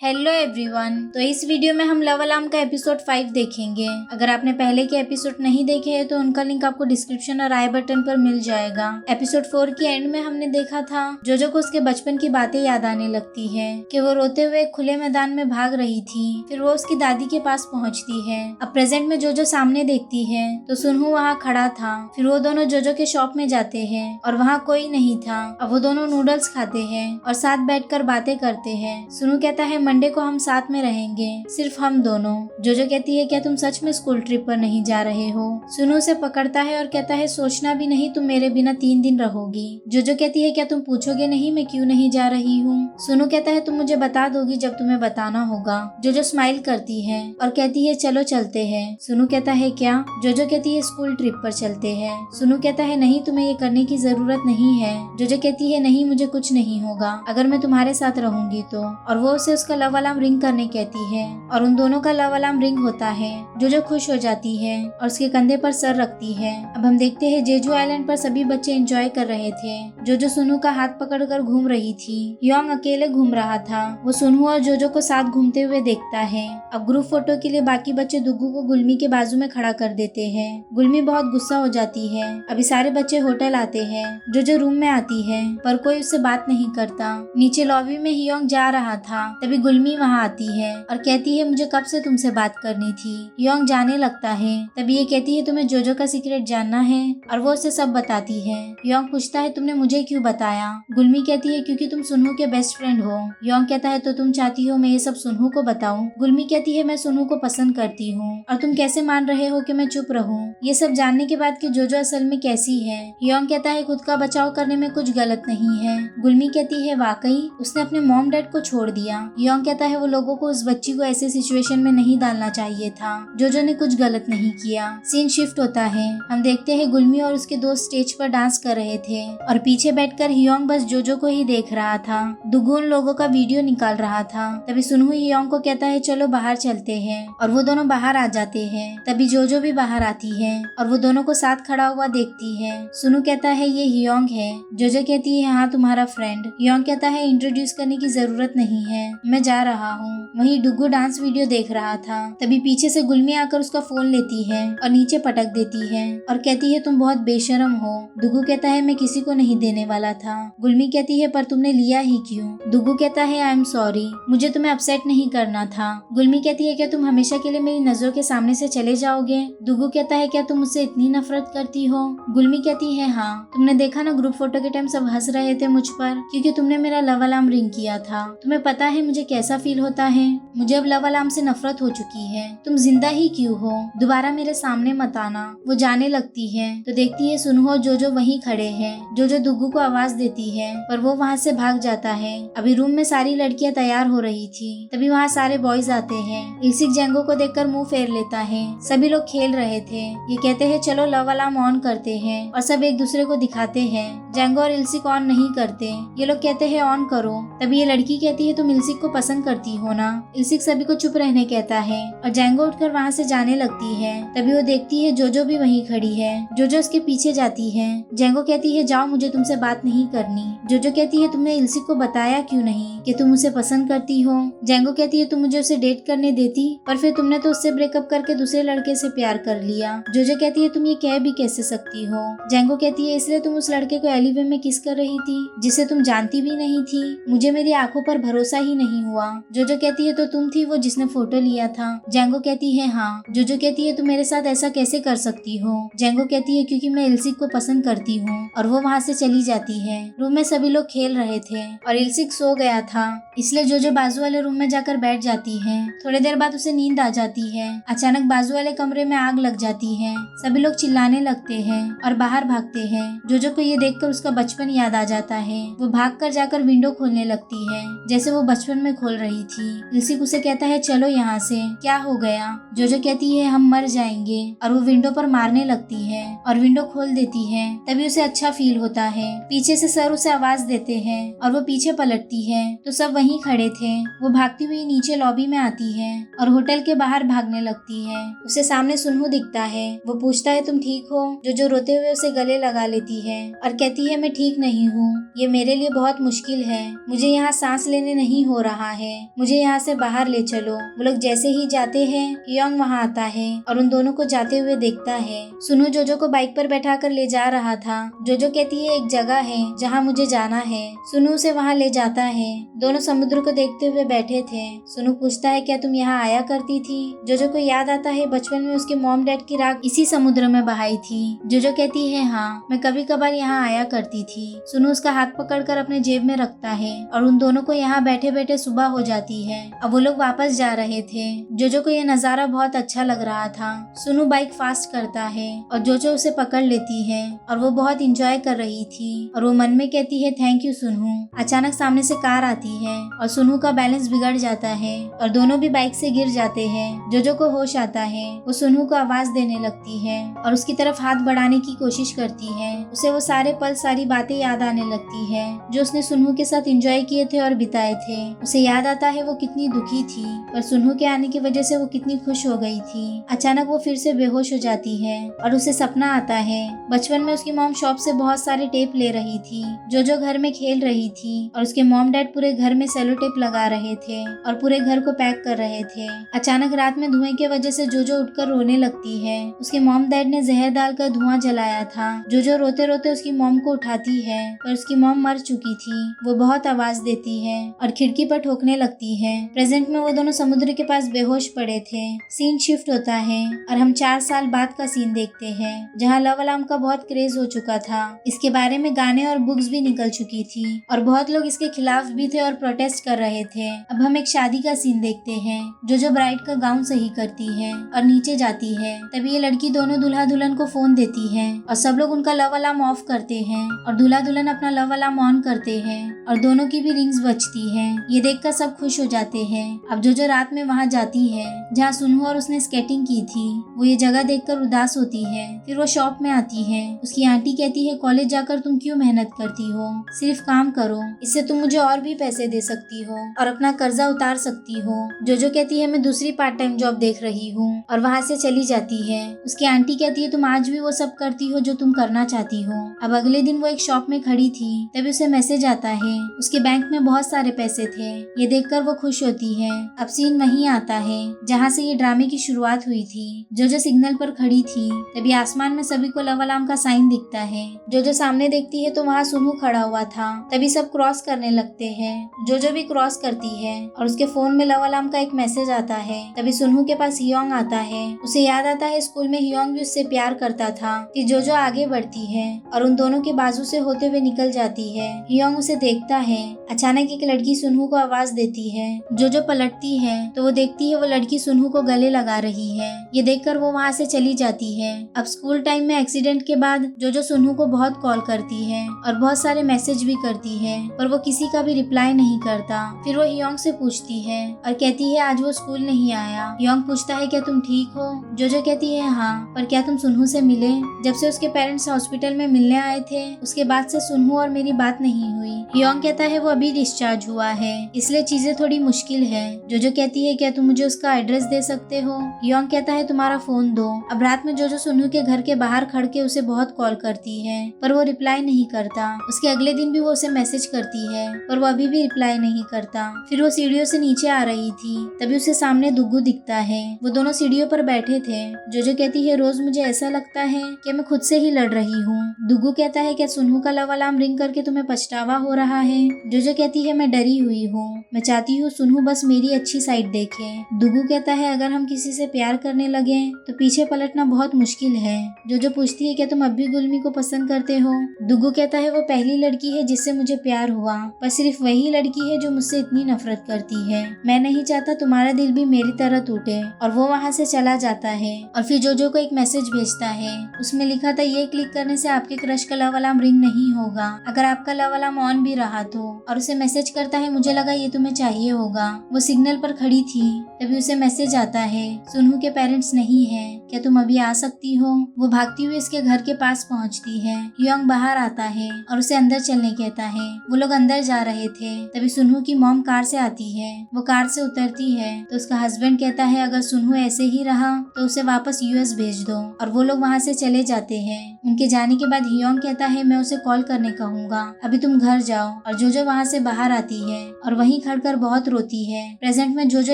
Hello everyone. तो इस video में हम लव अलार्म का एपिसोड 5 देखेंगे। अगर आपने पहले के एपिसोड नहीं देखे हैं तो उनका लिंक आपको डिस्क्रिप्शन और आई बटन पर मिल जाएगा। एपिसोड 4 के एंड में हमने देखा था जोजो को उसके बचपन की बातें याद आने लगती है कि वो रोते हुए खुले मैदान में भाग रही थी। फिर वो उसकी दादी के पास पहुंचती है। अब प्रेजेंट में जोजो सामने देखती है तो सुनहू वहाँ खड़ा था। फिर वो दोनों जोजो के शॉप में जाते हैं और वहाँ कोई नहीं था। अब वो दोनों नूडल्स खाते हैं और साथ बैठकर बातें करते हैं। सुनहू कहता है मंडे को हम साथ में रहेंगे, सिर्फ हम दोनों। जोजो कहती है क्या तुम सच में स्कूल ट्रिप पर नहीं जा रहे हो? सुनहू उसे पकड़ता है और कहता है सोचना भी नहीं, तुम मेरे बिना 3 दिन रहोगी। जोजो कहती है क्या तुम पूछोगे नहीं मैं क्यों नहीं जा रही हूँ? सुनहू कहता है तुम मुझे बता दोगी जब तुम्हें बताना होगा। जोजो स्माइल करती है और कहती है चलो चलते हैं। सुनहू कहता है क्या? जोजो कहती है स्कूल ट्रिप पर चलते हैं। सुनहू कहता है नहीं, तुम्हें ये करने की जरूरत नहीं है। जोजो कहती है नहीं, मुझे कुछ नहीं होगा अगर मैं तुम्हारे साथ रहूंगी तो। और वो उसे उसका लव अलार्म रिंग करने कहती है और उन दोनों का लव अलार्म रिंग होता है। जोजो खुश हो जाती है और उसके कंधे पर सर रखती है। अब हम देखते हैं जेजू आइलैंड पर सभी बच्चे एंजॉय कर रहे थे। जोजो सुनहू का हाथ पकड़कर घूम रही थी। योंग अकेले घूम रहा था। वो सुनहू और जोजो को साथ घूमते हुए देखता है। अब ग्रुप फोटो के लिए बाकी बच्चे दुग्गू को गुलमी के बाजू में खड़ा कर देते हैं। गुलमी बहुत गुस्सा हो जाती है। अभी सारे बच्चे होटल आते हैं। जोजो रूम में आती है पर कोई उससे बात नहीं करता। नीचे लॉबी में हियोंग जा रहा था तभी गुलमी वहाँ आती है और कहती है मुझे कब से तुमसे बात करनी थी। योंग जाने लगता है तभी ये कहती है तुम्हें जोजो का सीक्रेट जानना है और वो उसे सब बताती है। योंग पूछता है तुमने मुझे क्यों बताया? गुलमी कहती है क्योंकि तुम सुनहू के बेस्ट फ्रेंड हो। योंग कहता है तो तुम चाहती हो मैं ये सब सुनहू को बताऊं? गुलमी कहती है मैं सुनहू को पसंद करती हूँ और तुम कैसे मान रहे हो कि मैं चुप रहूं? ये सब जानने के बाद कि जोजो असल में कैसी है। योंग कहता है खुद का बचाव करने में कुछ गलत नहीं है। गुलमी कहती है वाकई उसने अपने मॉम डैड को छोड़ दिया। योंग कहता है वो लोगों को उस बच्ची को ऐसे सिचुएशन में नहीं डालना चाहिए था। जोजो ने कुछ गलत नहीं किया। सीन शिफ्ट होता है। हम देखते हैं गुलमी और उसके दोस्त स्टेज पर डांस कर रहे थे और पीछे बैठकर हियोंग बस जोजो को ही देख रहा था। दुगू उन लोगों का वीडियो निकाल रहा था। तभी सुनहू हियोंग को कहता है चलो बाहर चलते हैं और वो दोनों बाहर आ जाते हैं। तभी जोजो भी बाहर आती है और वो दोनों को साथ खड़ा हुआ देखती है। सुनहू कहता है ये हियोंग है। जोजो कहती है हाँ तुम्हारा फ्रेंड। हियोंग कहता है इंट्रोड्यूस करने की जरूरत नहीं है, मैं जा रहा हूँ। वहीं डुगू डांस वीडियो देख रहा था। तभी पीछे से गुलमी आकर उसका फोन लेती है और नीचे पटक देती है और कहती है तुम बहुत बेशरम हो। डुगू कहता है मैं किसी को नहीं देने वाला था। गुलमी कहती है पर तुमने लिया ही क्यों? डुगू कहता है आई एम सॉरी, मुझे तुम्हें अपसेट नहीं करना था। गुलमी कहती है क्या तुम हमेशा के लिए मेरी नजरों के सामने से चले जाओगे? डुगू कहता है क्या तुम मुझसे इतनी नफरत करती हो? गुलमी कहती है हाँ, तुमने देखा ना ग्रुप फोटो के टाइम सब हंस रहे थे मुझ पर क्योंकि तुमने मेरा लव अलार्म रिंग किया था। तुम्हें पता है मुझे कैसा फील होता है? मुझे अब लव अलार्म से नफरत हो चुकी है। तुम जिंदा ही क्यों हो? दोबारा मेरे सामने मत आना। वो जाने लगती है तो देखती है सुनहू और जोजो वहीं खड़े हैं। जोजो दुग्गू को आवाज देती है पर वो वहाँ से भाग जाता है। अभी रूम में सारी लड़कियां तैयार हो रही थी तभी वहाँ सारे बॉयज आते हैं। इल्सिक जेंगो को देखकर मुंह फेर लेता है। सभी लोग खेल रहे थे। ये कहते हैं चलो लव अलार्म ऑन करते हैं और सब एक दूसरे को दिखाते हैं। जेंगो और इल्सिक ऑन नहीं करते। ये लोग कहते हैं ऑन करो। तभी ये लड़की कहती है तुम इल्सिक को पसंद करती हो ना? इल्सिक सभी को चुप रहने कहता है और जेंगो उठकर वहाँ से जाने लगती है। तभी वो देखती है जोजो भी वहीं खड़ी है। जोजो उसके पीछे जाती है। जेंगो कहती है जाओ, मुझे तुमसे बात नहीं करनी। जोजो कहती है तुमने इल्सिक को बताया क्यों नहीं कि तुम उसे पसंद करती हो? जेंगो कहती है तुम मुझे उसे डेट करने देती पर फिर तुमने तो उससे ब्रेकअप करके दूसरे लड़के से प्यार कर लिया। जोजो कहती है तुम ये कह भी कैसे सकती हो? जेंगो कहती है इसलिए तुम उस लड़के को एलिवे में किस कर रही थी जिसे तुम जानती भी नहीं थी। मुझे मेरी आंखों पर भरोसा ही नहीं हुआ। जोजो कहती है तो तुम थी वो जिसने फोटो लिया था? जेंगो कहती है हाँ। जोजो कहती है तुम मेरे साथ ऐसा कैसे कर सकती हो? जेंगो कहती है क्योंकि मैं इल्सिक को पसंद करती हूँ और वो वहाँ से चली जाती है। रूम में सभी लोग खेल रहे थे और इल्सिक सो गया था इसलिए जोजो बाजू वाले रूम में जाकर बैठ जाती है। थोड़ी देर बाद उसे नींद आ जाती है। अचानक बाजू वाले कमरे में आग लग जाती है। सभी लोग चिल्लाने लगते हैं और बाहर भागते हैं। जोजो को ये देखकर उसका बचपन याद आ जाता है। वो भागकर जाकर विंडो खोलने लगती है जैसे वो बचपन में खोल रही थी। इल्सिक उसे कहता है चलो यहाँ से। क्या हो गया? जोजो कहती है हम मर जाएंगे और वो विंडो पर मारने लगती है और विंडो खोल देती है। तभी उसे अच्छा फील होता है। पीछे से सर उसे आवाज देते हैं और वो पीछे पलटती है तो सब वहीं खड़े थे। वो भागती हुई नीचे लॉबी में आती है और होटल के बाहर भागने लगती है। उसे सामने सुनहू दिखता है। वो पूछता है तुम ठीक हो? जोजो रोते हुए उसे गले लगा लेती है और कहती है मैं ठीक नहीं हूँ, ये मेरे लिए बहुत मुश्किल है, मुझे यहाँ सांस लेने नहीं हो रहा है, मुझे यहाँ से बाहर ले चलो। वो लोग जैसे ही जाते हैं हियोंग वहाँ आता है और उन दोनों को जाते हुए देखता है। सुनु जोजो को बाइक पर बैठा कर ले जा रहा था। जोजो कहती है एक जगह है जहाँ मुझे जाना है। सुनु उसे वहाँ ले जाता है। दोनों समुद्र को देखते हुए बैठे थे। सुनु पूछता है क्या तुम यहाँ आया करती थी? जोजो को याद आता है बचपन में उसके मॉम डैड की राख इसी समुद्र में बहाई थी। जोजो कहती है हाँ, मैं कभी कभार यहाँ आया करती थी। सुनु उसका हाथ पकड़कर अपने जेब में रखता है और उन दोनों को यहाँ बैठे बैठे सुबह हो जाती है। अब वो लोग वापस जा रहे थे। जोजो को यह नजारा बहुत अच्छा लग रहा था। सुनु बाइक फास्ट करता है और जोजो उसे पकड़ लेती है और वो बहुत इंजॉय कर रही थी और वो मन में कहती है थैंक यू सुनु। अचानक सामने से कार आती है और सुनु का बैलेंस बिगड़ जाता है और दोनों भी बाइक से गिर जाते हैं। जोजो को होश आता है। वो सुनु को आवाज देने लगती है और उसकी तरफ हाथ बढ़ाने की कोशिश करती है। उसे वो सारे पल सारी बातें याद आने लगती है जो उसने सुनु के साथ एंजॉय किए थे और बिताए थे। उसे याद आता है वो कितनी दुखी थी पर सुनु के आने की वजह से वो कितनी खुश हो गई थी। अचानक वो फिर से बेहोश हो जाती है और उसे सपना आता है बचपन में उसकी मॉम शॉप से बहुत सारे टेप ले रही थी। जोजो घर में खेल रही थी और उसके मॉम डैड पूरे घर में सेलो टेप लगा रहे थे और पूरे घर को पैक कर रहे थे। अचानक रात में धुएं की वजह से जोजो उठकर रोने लगती है। उसके मॉम डैड ने जहर डालकर धुआं जलाया था। जोजो रोते रोते उसकी मॉम को उठाती है पर उसकी मॉम मर चुकी थी। वो बहुत आवाज देती है और खिड़की पर ठोकने लगती है। प्रेजेंट में वो दोनों समुद्र के पास बेहोश पड़े थे। सीन शिफ्ट होता है और हम 4 साल बाद का सीन देखते हैं जहाँ लव अलार्म का बहुत क्रेज हो चुका था। इसके बारे में गाने और बुक्स भी निकल चुकी थी और बहुत लोग इसके खिलाफ भी थे और प्रोटेस्ट कर रहे थे। अब हम एक शादी का सीन देखते हैं। जो ब्राइड का गाउन सही करती है और नीचे जाती है। तभी ये लड़की दोनों दूल्हा दुल्हन को फोन देती है और सब लोग उनका लव अलार्म ऑफ करते हैं और दूल्हा दुल्हन अपना लव अलार्म ऑन करते हैं और दोनों की भी रिंग्स बजती है। ये देखकर सब खुश हो जाते हैं। अब जो रात में वहाँ जाती है जहाँ सुनहु और उसने स्केटिंग की थी। वो ये जगह देखकर उदास होती है। फिर वो शॉप में आती है। उसकी आंटी कहती है कॉलेज जाकर तुम क्यों मेहनत करती हो, सिर्फ काम करो, इससे तुम मुझे और भी पैसे दे सकती हो और अपना कर्जा उतार सकती हो। जो कहती है मैं दूसरी पार्ट टाइम जॉब देख रही हूँ और वहाँ से चली जाती है। उसकी आंटी कहती है तुम आज भी वो सब करती हो जो तुम करना चाहती हो। अब अगले दिन वो एक शॉप में खड़ी थी तभी उसे मैसेज आता है। उसके बैंक में बहुत सारे पैसे थे। ये देखकर वो खुश होती है। अब सीन वहीं आता है जहाँ से ये ड्रामे की शुरुआत हुई थी। जो सिग्नल पर खड़ी थी तभी आसमान में सभी को लव अलार्म का साइन दिखता है। जो सामने देखती है तो वहाँ सुनहु खड़ा हुआ था। तभी सब क्रॉस करने लगते हैं। जो भी क्रॉस करती है और उसके फोन में लव अलार्म का एक मैसेज आता है। तभी सुनहु के पास हियोंग आता है। उसे याद आता है स्कूल में हियोंग भी उससे प्यार करता था। फिर जो आगे बढ़ती है और उन दोनों के बाजू से होते हुए निकल जाती है। हियोंग उसे देखता है। अचानक एक लड़की सुनहु को आवाज देती है। जो पलटती है तो वो देखती है वो लड़की सुनहु को गले लगा रही है। ये देखकर वो वहाँ से चली जाती है। अब स्कूल टाइम में एक्सीडेंट के बाद जो सुनहु को बहुत कॉल करती है और बहुत सारे मैसेज भी करती है पर वो किसी का भी रिप्लाई नहीं करता। फिर वो हियोंग से पूछती है और कहती है आज वो स्कूल नहीं आया। हियोंग पूछता है क्या तुम ठीक हो? जो कहती है हाँ, पर क्या तुम सुनहु से मिले? जब से उसके पेरेंट्स हॉस्पिटल में मिलने आए थे उसके बाद से सुनहु और मेरी बात नहीं हुई। हियोंग कहता है वो अभी डिस्चार्ज हुआ है इसलिए चीजें थोड़ी मुश्किल है। जो कहती है क्या तुम मुझे उसका एड्रेस दे सकते हो? हियोंग कहता है तुम्हारा फोन दो। अब रात में जो सुनहु के घर के बाहर खड़ के उसे बहुत कॉल करती है पर वो रिप्लाई नहीं करता। उसके अगले दिन भी वो उसे मैसेज करती है पर वो अभी भी रिप्लाई नहीं करता। फिर वो सीढ़ियों से नीचे आ रही थी तभी उसे सामने दुग्गू दिखता है। वो दोनों सीढ़ियों पर बैठे थे। जो कहती है रोज मुझे ऐसा लगता है कि मैं खुद से ही लड़ रही हूँ। दुग्गू कहता है क्या सुनहु का लव अलार्म रिंग करके तुम्हें पछतावा हो रहा है? जो कहती है मैं डरी हुई हूँ, मैं चाहती हूँ सुनहु बस मेरी अच्छी साइड देखे। दुग्गू कहता है अगर हम किसी से प्यार करने लगे तो पीछे पलटना बहुत मुश्किल है। जो पूछती है क्या तुम अब भी गुलमी को पसंद करते हो? दुग्गू कहता है वो पहली लड़की है जिससे मुझे प्यार हुआ पर सिर्फ वही लड़की है जो मुझसे इतनी नफरत करती है। मैं नहीं चाहता तुम्हारा दिल भी मेरी तरह टूटे। और वो वहाँ से चला जाता है और फिर जो को एक मैसेज भेजता है। उसमें लिखा था ये क्लिक करने से आपके क्रश का लव अलार्म रिंग नहीं होगा अगर आपका लव अलार्म ऑन भी रहा तो। और उसे मैसेज करता है मुझे लगा ये तुम्हें चाहिए होगा। वो सिग्नल पर खड़ी थी तभी उसे मैसेज आता है सुनहु के पेरेंट्स नहीं है, क्या तुम अभी आ सकती हो? वो भागती हुई इसके घर के पास पहुंचती है। हियोंग बाहर आता है और उसे अंदर चलने कहता है। वो लोग अंदर जा रहे थे तभी सुनहु की मॉम कार से आती है। वो कार से उतरती है तो उसका हस्बैंड कहता है अगर सुनहु ऐसे ही रहा तो उसे वापस यूएस भेज दो। और वो लोग वहाँ से चले जाते हैं। उनके जाने के बाद हियोंग कहता है मैं उसे कॉल करने कहूँगा, अभी तुम घर जाओ। और जो वहाँ से बाहर आती है और वहीं वहीं खड़कर बहुत रोती है। प्रेजेंट में जोजो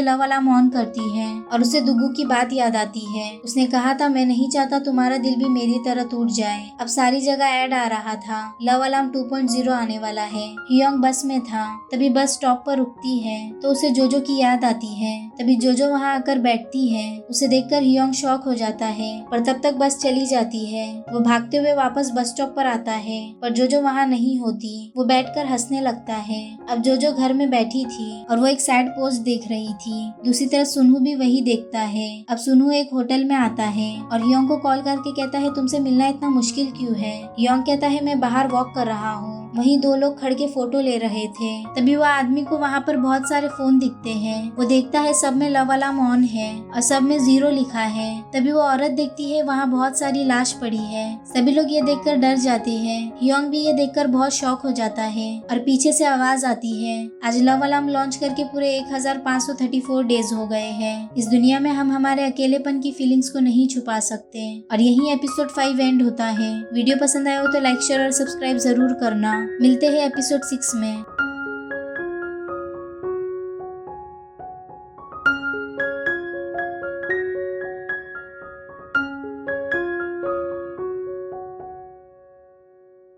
लव अलार्म ऑन करती है और उसे दुगू की बात याद आती है। उसने कहा था मैं नहीं चाहता तुम्हारा दिल भी मेरी तरह टूट जाए। अब सारी जगह ऐड आ रहा था, लव अलार्म 2.0 आने वाला है। हियोंग बस में था, तभी बस स्टॉप पर रुकती है तो उसे जोजो की याद आती है। तभी जोजो वहाँ आकर बैठती है। उसे देखकर हियोंग शॉक हो जाता है, पर तब तक बस चली जाती है। वो भागते हुए वापस बस स्टॉप पर आता है, पर जोजो वहाँ नहीं होती। वो बैठकर हंसने लगता है। अब जोजो घर में बैठी थी और वो एक सैड पोज देख रही थी। दूसरी तरफ सुनहू भी वही देखता है। अब सुनहू एक होटल में आता है और हियोंग को कॉल करके कहता है तुमसे मिलना इतना मुश्किल क्यों है। हियोंग कहता है मैं बाहर वॉक कर रहा हूँ। वहीं दो लोग खड़ के फोटो ले रहे थे। तभी वह आदमी को वहाँ पर बहुत सारे फोन दिखते हैं। वो देखता है सब में लव अलार्म ऑन है और सब में 0 लिखा है। तभी वो औरत देखती है वहाँ बहुत सारी लाश पड़ी है। सभी लोग ये देखकर डर जाते हैं। हियोंग भी ये देखकर बहुत शॉक हो जाता है और पीछे से आवाज आती है आज लव अलार्म लॉन्च करके पूरे 1534 डेज हो गए हैं। इस दुनिया में हम हमारे अकेलेपन की फीलिंग्स को नहीं छुपा सकते। और यही एपिसोड 5 एंड होता है। वीडियो पसंद आया हो तो लाइक शेयर और सब्सक्राइब जरूर करना। मिलते हैं एपिसोड 6 में।